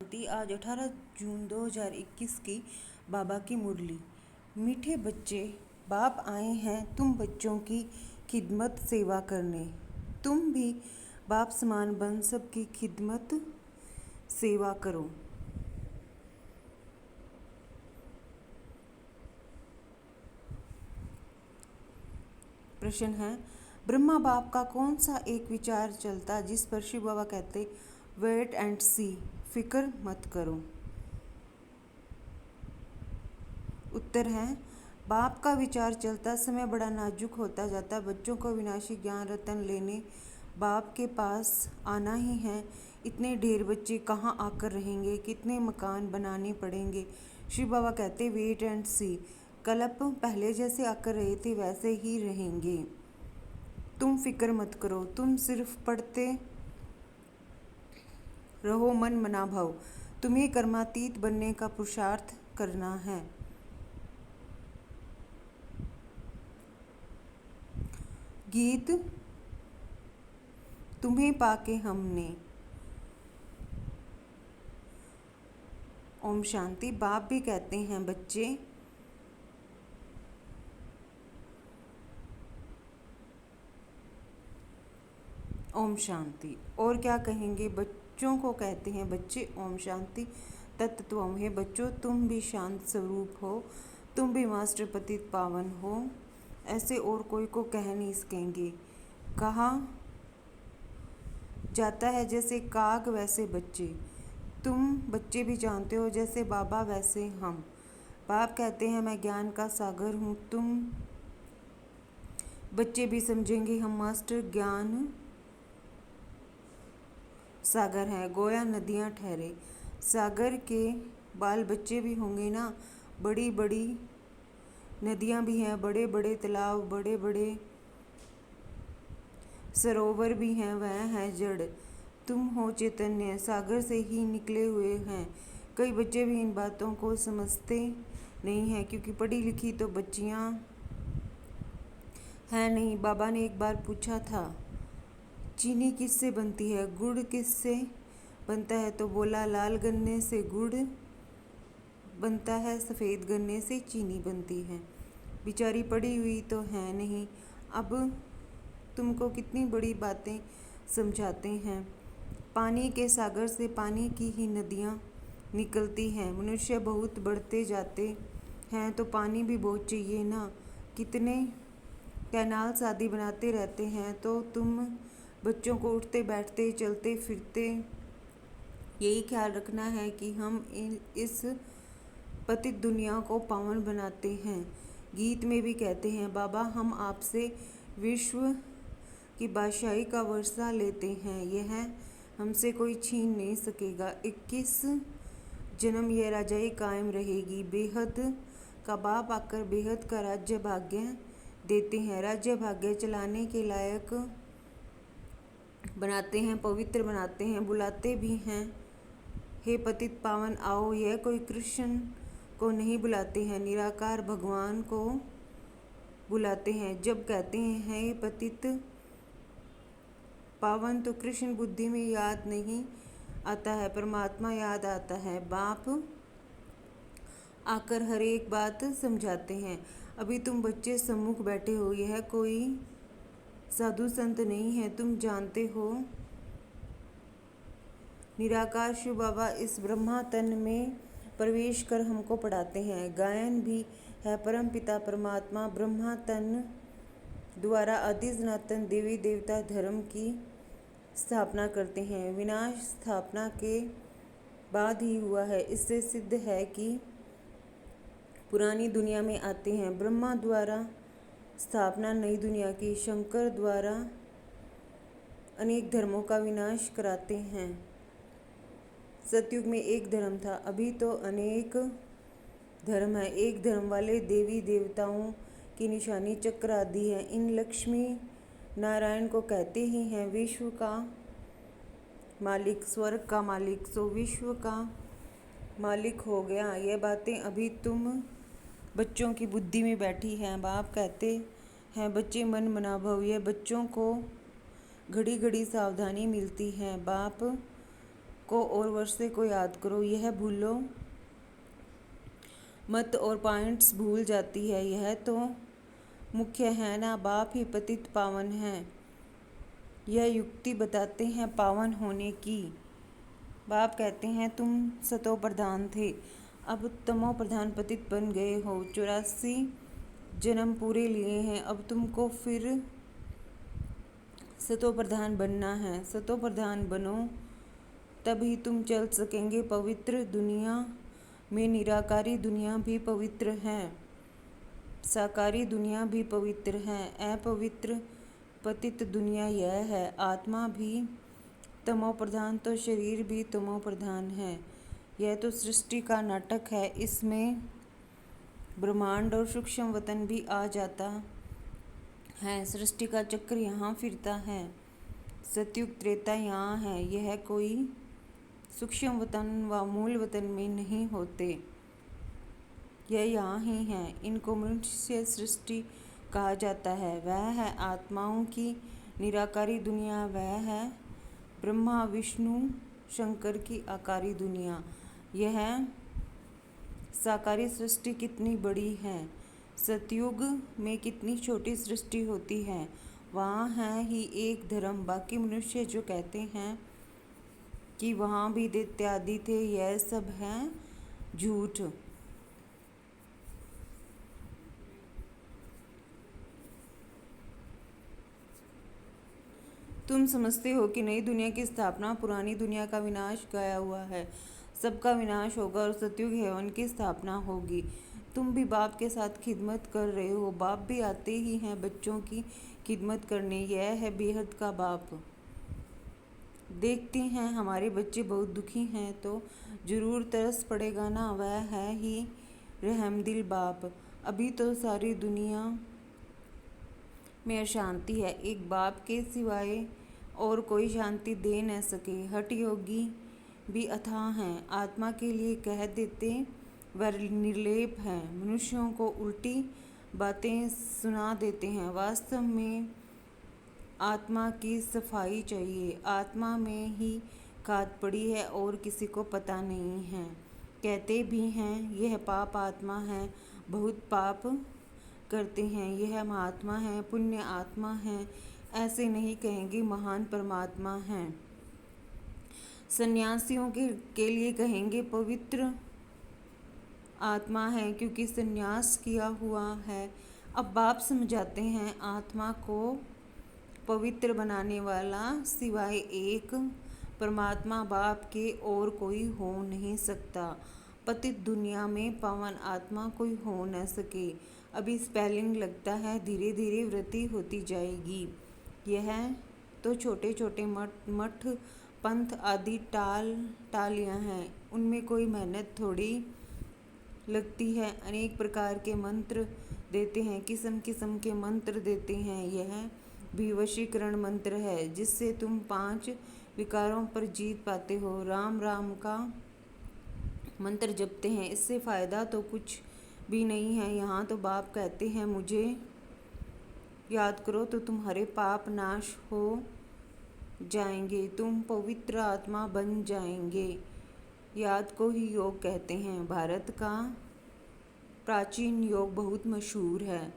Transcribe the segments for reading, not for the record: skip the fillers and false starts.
आज 18 जून 2021 की बाबा की मुरली। मीठे बच्चे, बाप आए हैं तुम बच्चों की खिदमत सेवा करने। तुम भी बाप समान बन सबकी खिदमत सेवा करो। प्रश्न है, ब्रह्मा बाप का कौन सा एक विचार चलता जिस पर शिव बाबा कहते वेट एंड सी, फिक्र मत करो। उत्तर है, बाप का विचार चलता समय बड़ा नाजुक होता जाता, बच्चों को विनाशी ज्ञान रतन लेने बाप के पास आना ही है। इतने ढेर बच्चे कहाँ आकर रहेंगे, कितने मकान बनाने पड़ेंगे। शिव बाबा कहते वेट एंड सी, कल्प पहले जैसे आकर रहे थे वैसे ही रहेंगे। तुम फिक्र मत करो, तुम सिर्फ पढ़ते रहो मन मना भाव। तुम्हें कर्मातीत बनने का पुरुषार्थ करना है। गीत तुम्हें पाके हमने। ओम शांति। बाप भी कहते हैं बच्चे ओम शांति। और क्या कहेंगे, बच्चों को कहते हैं बच्चे ओम शांति। तत्त्वम है बच्चों, तुम भी शांत स्वरूप हो, तुम भी मास्टर पतित पावन हो। ऐसे और कोई को कह नहीं सकेंगे। कहा जाता है जैसे काग वैसे बच्चे। तुम बच्चे भी जानते हो जैसे बाबा वैसे हम। बाप कहते हैं मैं ज्ञान का सागर हूँ, तुम बच्चे भी समझेंगे हम मास्टर ज्ञान सागर हैं। गोया नदियाँ ठहरे, सागर के बाल बच्चे भी होंगे ना। बड़ी बड़ी नदियाँ भी हैं, बड़े बड़े तालाब, बड़े बड़े सरोवर भी हैं, वह है जड़। तुम हो चैतन्य, सागर से ही निकले हुए हैं। कई बच्चे भी इन बातों को समझते नहीं हैं क्योंकि पढ़ी लिखी तो बच्चियाँ हैं नहीं। बाबा ने एक बार पूछा था चीनी किससे बनती है, गुड़ किससे बनता है, तो बोला लाल गन्ने से गुड़ बनता है, सफ़ेद गन्ने से चीनी बनती है। बेचारी पढ़ी हुई तो है नहीं, अब तुमको कितनी बड़ी बातें समझाते हैं। पानी के सागर से पानी की ही नदियाँ निकलती हैं। मनुष्य बहुत बढ़ते जाते हैं तो पानी भी बहुत चाहिए ना। कितने कैनाल शादी बनाते रहते हैं। तो तुम बच्चों को उठते बैठते चलते फिरते यही ख्याल रखना है कि हम इस पतित दुनिया को पावन बनाते हैं। गीत में भी कहते हैं बाबा हम आपसे विश्व की बादशाही का वर्षा लेते हैं, यह हमसे कोई छीन नहीं सकेगा। 21 जन्म यह राजाई कायम रहेगी। बेहद का बाप आकर बेहद का राज्य भाग्य देते हैं। राज्य भाग्य चलाने के लायक बनाते हैं, पवित्र बनाते हैं, बुलाते भी हैं हे पतित पावन आओ। यह कोई कृष्ण को नहीं बुलाते हैं, निराकार भगवान को बुलाते हैं। जब कहते हैं हे पतित पावन तो कृष्ण बुद्धि में याद नहीं आता है, परमात्मा याद आता है। बाप आकर हर एक बात समझाते हैं। अभी तुम बच्चे सम्मुख बैठे हो, यह कोई साधु संत नहीं है, तुम जानते हो। निराकार शिव बाबा इस ब्रह्मा तन में प्रवेश कर हमको पढ़ाते हैं। गायन भी है परम पिता परमात्मा ब्रह्मा तन द्वारा आदि सनातन देवी देवता धर्म की स्थापना करते हैं। विनाश स्थापना के बाद ही हुआ है। इससे सिद्ध है कि पुरानी दुनिया में आते हैं। ब्रह्मा द्वारा स्थापना नई दुनिया की, शंकर द्वारा अनेक धर्मों का विनाश कराते हैं। सतयुग में एक धर्म था, अभी तो अनेक धर्म है। एक धर्म वाले देवी देवताओं की निशानी चक्र आदि है। इन लक्ष्मी नारायण को कहते ही हैं विश्व का मालिक, स्वर्ग का मालिक, सो विश्व का मालिक हो गया। ये बातें अभी तुम बच्चों की बुद्धि में बैठी हैं। बाप कहते हैं बच्चे मन मना भव। ये बच्चों को घड़ी घड़ी सावधानी मिलती है। बाप को और वर्षे को याद करो, यह भूलो मत और पॉइंट्स भूल जाती है, यह तो मुख्य है ना। बाप ही पतित पावन है, यह युक्ति बताते हैं पावन होने की। बाप कहते हैं तुम सतो प्रधान थे, अब तमो प्रधान पतित बन गए हो। 84 जन्म पूरे लिए हैं, अब तुमको फिर सतो प्रधान बनना है। सतो प्रधान बनो, तभी तुम चल सकेंगे पवित्र दुनिया में। निराकारी दुनिया भी पवित्र है, साकारी दुनिया भी पवित्र है, अपवित्र पतित दुनिया यह है। आत्मा भी तमो प्रधान तो शरीर भी तमो प्रधान है। यह तो सृष्टि का नाटक है, इसमें ब्रह्मांड और सूक्ष्म वतन भी आ जाता है। सृष्टि का चक्र यहाँ फिरता है, सतयुग त्रेता यहाँ है। यह कोई सूक्ष्म वतन व मूल वतन में नहीं होते, यह यहाँ ही है। इनको मनुष्य सृष्टि कहा जाता है। वह है आत्माओं की निराकारी दुनिया, वह है ब्रह्मा विष्णु शंकर की आकारी दुनिया। यह साकारी सृष्टि कितनी बड़ी है, सतयुग में कितनी छोटी सृष्टि होती है। वहाँ है ही एक धर्म। बाकी मनुष्य जो कहते हैं कि वहाँ भी दैत्यादि थे, यह सब है झूठ। तुम समझते हो कि नई दुनिया की स्थापना, पुरानी दुनिया का विनाश गाया हुआ है। सबका विनाश होगा और सतयुग हेवन की स्थापना होगी। तुम भी बाप के साथ खिदमत कर रहे हो, बाप भी आते ही हैं बच्चों की खिदमत करने। यह है बेहद का बाप। देखते हैं हमारे बच्चे बहुत दुखी हैं तो जरूर तरस पड़ेगा ना। वह है ही रहमदिल बाप। अभी तो सारी दुनिया में अशांति है, एक बाप के सिवाय और कोई शांति दे न सके। हठ योगी भी अथाह हैं, आत्मा के लिए कह देते वह निर्लेप हैं। मनुष्यों को उल्टी बातें सुना देते हैं। वास्तव में आत्मा की सफाई चाहिए। आत्मा में ही खाद पड़ी है और किसी को पता नहीं है। कहते भी हैं यह पाप आत्मा है, बहुत पाप करते हैं, यह महात्मा है, पुण्य आत्मा है। ऐसे नहीं कहेंगे महान परमात्मा है। सन्यासियों के लिए कहेंगे पवित्र आत्मा है, क्योंकि सन्यास किया हुआ है। अब बाप समझाते हैं आत्मा को पवित्र बनाने वाला सिवाय एक परमात्मा बाप के और कोई हो नहीं सकता। पतित दुनिया में पावन आत्मा कोई हो न सके। अभी स्पेलिंग लगता है, धीरे धीरे वृद्धि होती जाएगी। यह तो छोटे छोटे मठ पंथ आदि टालियाँ हैं, उनमें कोई मेहनत थोड़ी लगती है। अनेक प्रकार के मंत्र देते हैं, किस्म किस्म के मंत्र देते हैं। यह भी वशीकरण मंत्र है, जिससे तुम 5 विकारों पर जीत पाते हो। राम राम का मंत्र जपते हैं, इससे फ़ायदा तो कुछ भी नहीं है। यहाँ तो बाप कहते हैं मुझे याद करो तो तुम्हारे पाप नाश हो जाएंगे, तुम पवित्र आत्मा बन जाएंगे। याद को ही योग कहते हैं। भारत का प्राचीन योग बहुत मशहूर है।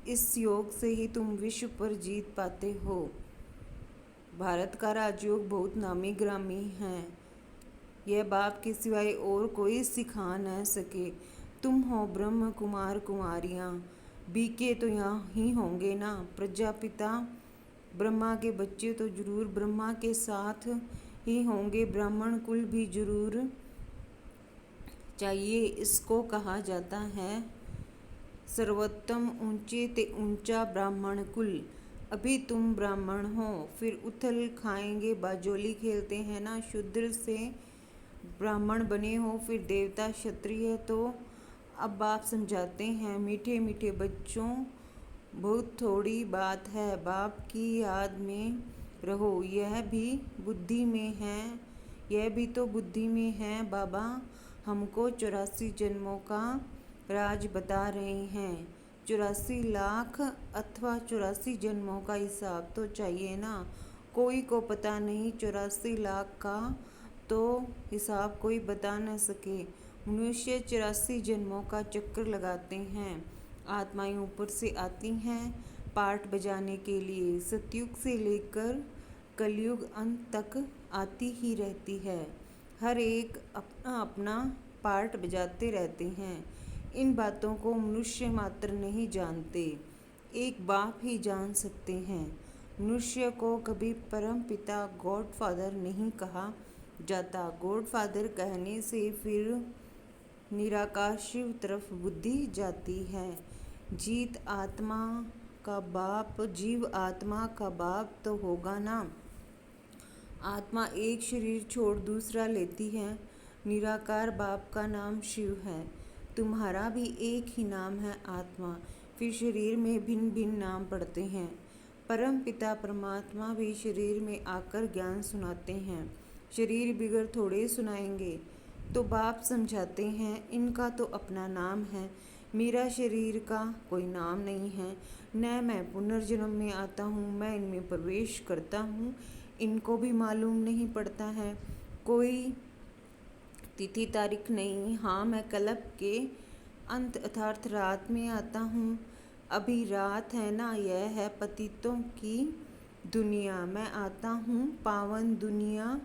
इस योग से ही तुम विश्व पर जीत पाते हो। भारत का राजयोग बहुत नामी ग्रामी है, यह बाप के सिवाय और कोई सिखा न सके। तुम हो ब्रह्म कुमार कुमारियाँ, बीके तो यहाँ ही होंगे ना। प्रजापिता ब्रह्मा के बच्चे तो जरूर ब्रह्मा के साथ ही होंगे। ब्राह्मण कुल भी जरूर चाहिए। इसको कहा जाता है सर्वोत्तम ऊंचे ते ऊंचा ब्राह्मण कुल। अभी तुम ब्राह्मण हो, फिर उथल खाएंगे, बाजोली खेलते हैं ना। शूद्र से ब्राह्मण बने हो, फिर देवता क्षत्रिय। तो अब बाप समझाते हैं मीठे मीठे बच्चों, बहुत थोड़ी बात है, बाप की याद में रहो। यह भी बुद्धि में है, यह भी तो बुद्धि में है। बाबा हमको 84 जन्मों का राज बता रहे हैं। 84 लाख अथवा 84 जन्मों का हिसाब तो चाहिए ना। कोई को पता नहीं 84 लाख का तो हिसाब कोई बता न सके। मनुष्य 84 जन्मों का चक्कर लगाते हैं। आत्माएं ऊपर से आती हैं पाठ बजाने के लिए। सतयुग से लेकर कलयुग अंत तक आती ही रहती है। हर एक अपना अपना पार्ट बजाते रहते हैं। इन बातों को मनुष्य मात्र नहीं जानते, एक बाप ही जान सकते हैं। मनुष्य को कभी परम पिता गॉड फादर नहीं कहा जाता। गॉड फादर कहने से फिर निराकार शिव तरफ बुद्धि जाती है। जीव आत्मा का बाप तो होगा ना। आत्मा एक शरीर छोड़ दूसरा लेती है। निराकार बाप का नाम शिव है। तुम्हारा भी एक ही नाम है आत्मा। फिर शरीर में भिन्न भिन्न नाम पड़ते हैं। परम पिता परमात्मा भी शरीर में आकर ज्ञान सुनाते हैं। शरीर बिगड़ थोड़े सुनाएंगे। तो बाप समझाते हैं इनका तो अपना नाम है, मेरा शरीर का कोई नाम नहीं है। न मैं पुनर्जन्म में आता हूँ, मैं इनमें प्रवेश करता हूँ, इनको भी मालूम नहीं पड़ता है। कोई तिथि तारीख नहीं। हाँ, मैं कल्प के अंत अर्थात रात में आता हूँ। अभी रात है ना, यह है पतितों की दुनिया। मैं आता हूँ पावन दुनिया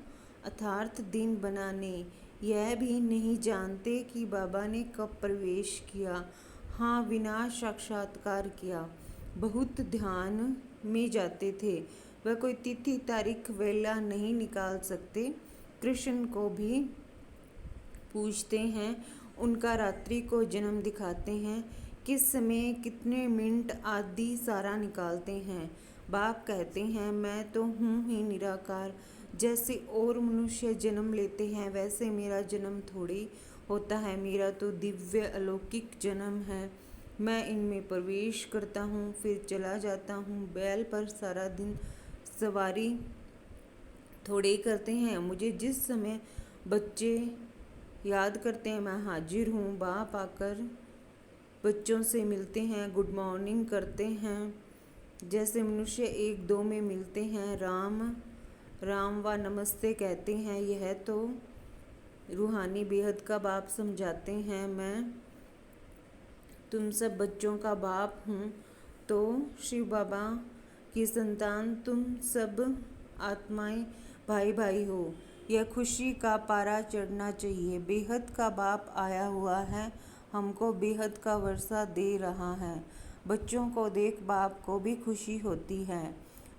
अर्थात दिन बनाने। यह भी नहीं जानते कि बाबा ने कब प्रवेश किया। हाँ, विनाश साक्षात्कार किया। बहुत ध्यान में जाते थे। वह कोई तिथि तारीख वेला नहीं निकाल सकते। कृष्ण को भी पूछते हैं, उनका रात्रि को जन्म दिखाते हैं, किस समय कितने मिनट आदि सारा निकालते हैं। बाप कहते हैं मैं तो हूँ ही निराकार। जैसे और मनुष्य जन्म लेते हैं वैसे मेरा जन्म थोड़ी होता है। मेरा तो दिव्य अलौकिक जन्म है। मैं इनमें प्रवेश करता हूँ फिर चला जाता हूँ। बैल पर सारा दिन सवारी थोड़े करते हैं। मुझे जिस समय बच्चे याद करते हैं मैं हाजिर हूँ। बाप आकर बच्चों से मिलते हैं, गुड मॉर्निंग करते हैं। जैसे मनुष्य एक दो में मिलते हैं, राम राम व नमस्ते कहते हैं। यह तो रूहानी बेहद का बाप समझाते हैं। मैं तुम सब बच्चों का बाप हूँ, तो शिव बाबा की संतान तुम सब आत्माएं भाई भाई हो। यह खुशी का पारा चढ़ना चाहिए। बेहद का बाप आया हुआ है, हमको बेहद का वर्षा दे रहा है। बच्चों को देख बाप को भी खुशी होती है।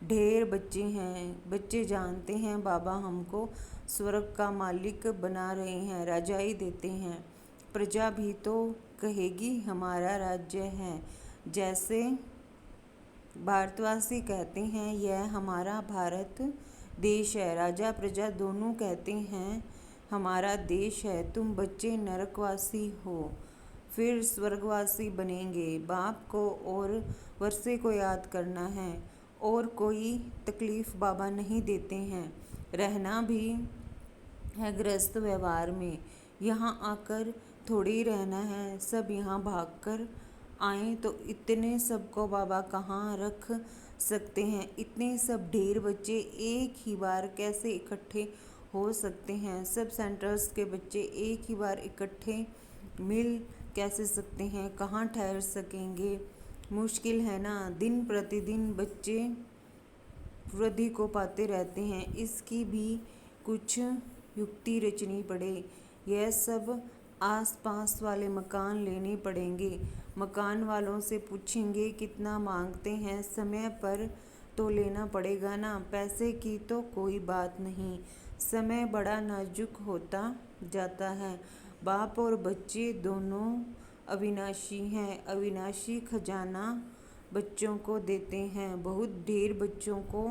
ढेर बच्चे हैं। बच्चे जानते हैं बाबा हमको स्वर्ग का मालिक बना रहे हैं, राजाई देते हैं। प्रजा भी तो कहेगी हमारा राज्य है। जैसे भारतवासी कहते हैं यह हमारा भारत देश है। राजा प्रजा दोनों कहते हैं हमारा देश है। तुम बच्चे नरकवासी हो, फिर स्वर्गवासी बनेंगे। बाप को और वर्षे को याद करना है और कोई तकलीफ़ बाबा नहीं देते हैं। रहना भी है गृहस्थ व्यवहार में। यहाँ आकर थोड़ी रहना है। सब यहाँ भागकर आएँ तो इतने सबको बाबा कहाँ रख सकते हैं। इतने सब ढेर बच्चे एक ही बार कैसे इकट्ठे हो सकते हैं। सब सेंटर्स के बच्चे एक ही बार इकट्ठे मिल कैसे सकते हैं, कहाँ ठहर सकेंगे। मुश्किल है ना। दिन प्रतिदिन बच्चे वृद्धि को पाते रहते हैं। इसकी भी कुछ युक्ति रचनी पड़े। यह सब आसपास वाले मकान लेने पड़ेंगे। मकान वालों से पूछेंगे कितना मांगते हैं। समय पर तो लेना पड़ेगा ना। पैसे की तो कोई बात नहीं। समय बड़ा नाजुक होता जाता है। बाप और बच्चे दोनों अविनाशी हैं। अविनाशी खजाना बच्चों को देते हैं। बहुत ढेर बच्चों को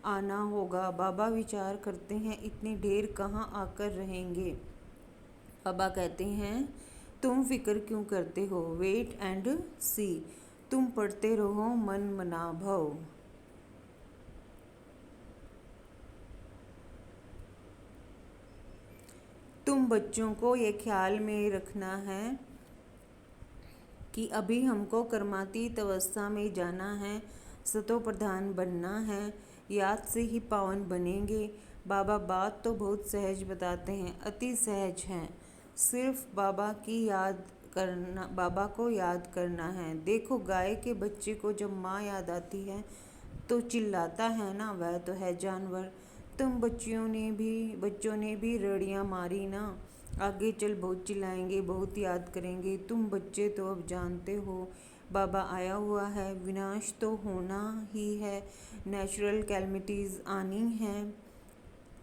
आना होगा। बाबा विचार करते हैं इतने ढेर कहाँ आकर रहेंगे। बाबा कहते हैं तुम फिक्र क्यों करते हो, वेट एंड सी। तुम पढ़ते रहो मन मना भव। तुम बच्चों को ये ख्याल में रखना है कि अभी हमको कर्मातीत अवस्था में जाना है, सतो प्रधान बनना है। याद से ही पावन बनेंगे। बाबा बात तो बहुत सहज बताते हैं, अति सहज हैं। सिर्फ बाबा को याद करना है। देखो गाय के बच्चे को जब माँ याद आती है तो चिल्लाता है ना, वह तो है जानवर। तुम बच्चों ने भी रड़ियाँ मारी ना, आगे चल बहुत चिल्लाएंगे, बहुत याद करेंगे। तुम बच्चे तो अब जानते हो बाबा आया हुआ है, विनाश तो होना ही है, नेचुरल कैलमिटीज़ आनी है।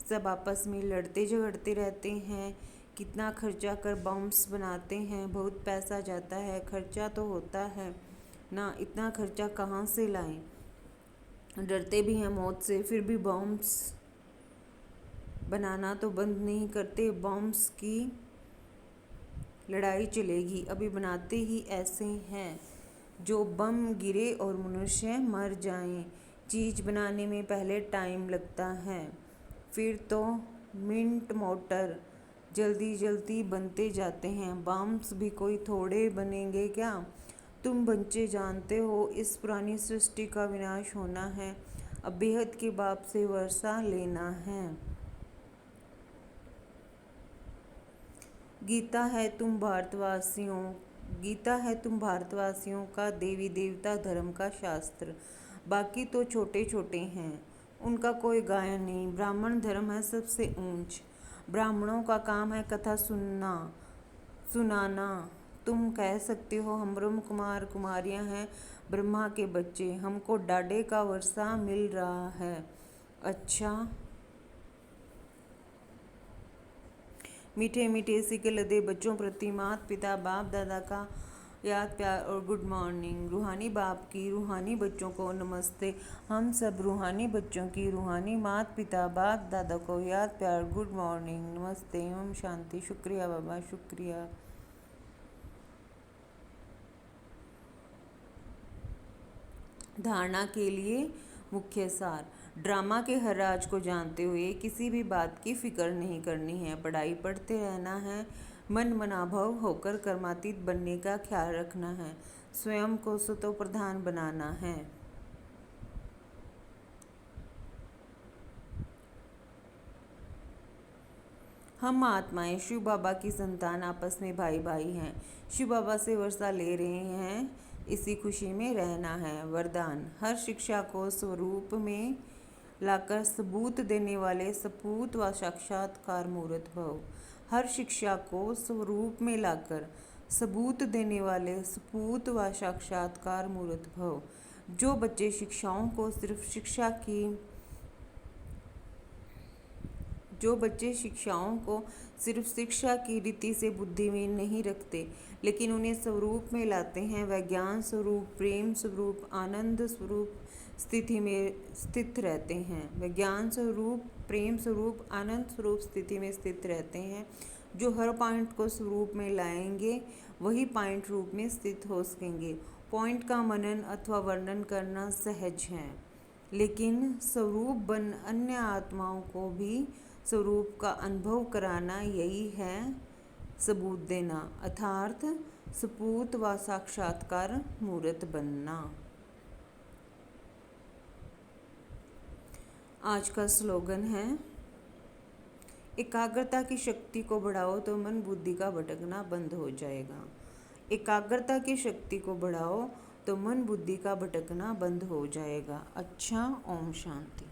सब आपस में लड़ते झगड़ते रहते हैं, कितना खर्चा कर बॉम्ब्स बनाते हैं, बहुत पैसा जाता है, खर्चा तो होता है ना, इतना खर्चा कहाँ से लाएं। डरते भी हैं मौत से, फिर भी बॉम्ब्स बनाना तो बंद नहीं करते। बॉम्ब्स की लड़ाई चलेगी, अभी बनाते ही ऐसे हैं जो बम गिरे और मनुष्य मर जाएं। चीज़ बनाने में पहले टाइम लगता है, फिर तो मिनट मोटर जल्दी जल्दी बनते जाते हैं। बॉम्ब्स भी कोई थोड़े बनेंगे क्या? तुम बच्चे जानते हो इस पुरानी सृष्टि का विनाश होना है, अब बेहद के बाप से वर्षा लेना है। गीता है तुम भारतवासियों का देवी देवता धर्म का शास्त्र। बाकी तो छोटे छोटे हैं, उनका कोई गायन नहीं। ब्राह्मण धर्म है सबसे ऊंच, ब्राह्मणों का काम है कथा सुनाना। तुम कह सकते हो हम ब्रह्म कुमार कुमारियां हैं, ब्रह्मा के बच्चे, हमको डाडे का वर्षा मिल रहा है। अच्छा, मीठे मीठे सिके लदे बच्चों प्रति माता पिता बाप दादा का याद प्यार और गुड मॉर्निंग। रूहानी बाप की रूहानी बच्चों को नमस्ते। हम सब रूहानी बच्चों की रूहानी माता पिता बाप दादा को याद प्यार गुड मॉर्निंग नमस्ते ओम शांति। शुक्रिया बाबा, शुक्रिया। धारणा के लिए मुख्य सार। ड्रामा के हर राज को जानते हुए किसी भी बात की फिक्र नहीं करनी है, पढ़ाई पढ़ते रहना है, मन मनाभव होकर कर्मातीत बनने का ख्याल रखना है, स्वयं को सतो प्रधान बनाना है। हम आत्माएं शिव बाबा की संतान आपस में भाई भाई हैं, शिव बाबा से वर्षा ले रहे हैं, इसी खुशी में रहना है। वरदान। हर शिक्षा को स्वरूप में लाकर सबूत देने वाले सपूत व साक्षात्कार मूर्त भव। हर शिक्षा को स्वरूप में लाकर सबूत देने वाले सपूत व साक्षात्कार मूर्त भव। जो बच्चे शिक्षाओं को सिर्फ शिक्षा की रीति से बुद्धि में नहीं रखते, लेकिन उन्हें स्वरूप में लाते हैं, वह ज्ञान स्वरूप, प्रेम स्वरूप, आनंद स्वरूप स्थिति में स्थित रहते हैं। वह ज्ञान स्वरूप, प्रेम स्वरूप, आनंद स्वरूप स्थिति में स्थित रहते हैं। जो हर पॉइंट को स्वरूप में लाएंगे वही पॉइंट रूप में स्थित हो सकेंगे। पॉइंट का मनन अथवा वर्णन करना सहज है, लेकिन स्वरूप बन अन्य आत्माओं को भी स्वरूप का अनुभव कराना, यही है सबूत देना, अर्थात सपूत व साक्षात्कार मूर्त बनना। आज का स्लोगन है, एकाग्रता की शक्ति को बढ़ाओ तो मन बुद्धि का भटकना बंद हो जाएगा। एकाग्रता की शक्ति को बढ़ाओ तो मन बुद्धि का भटकना बंद हो जाएगा। अच्छा, ओम शांति।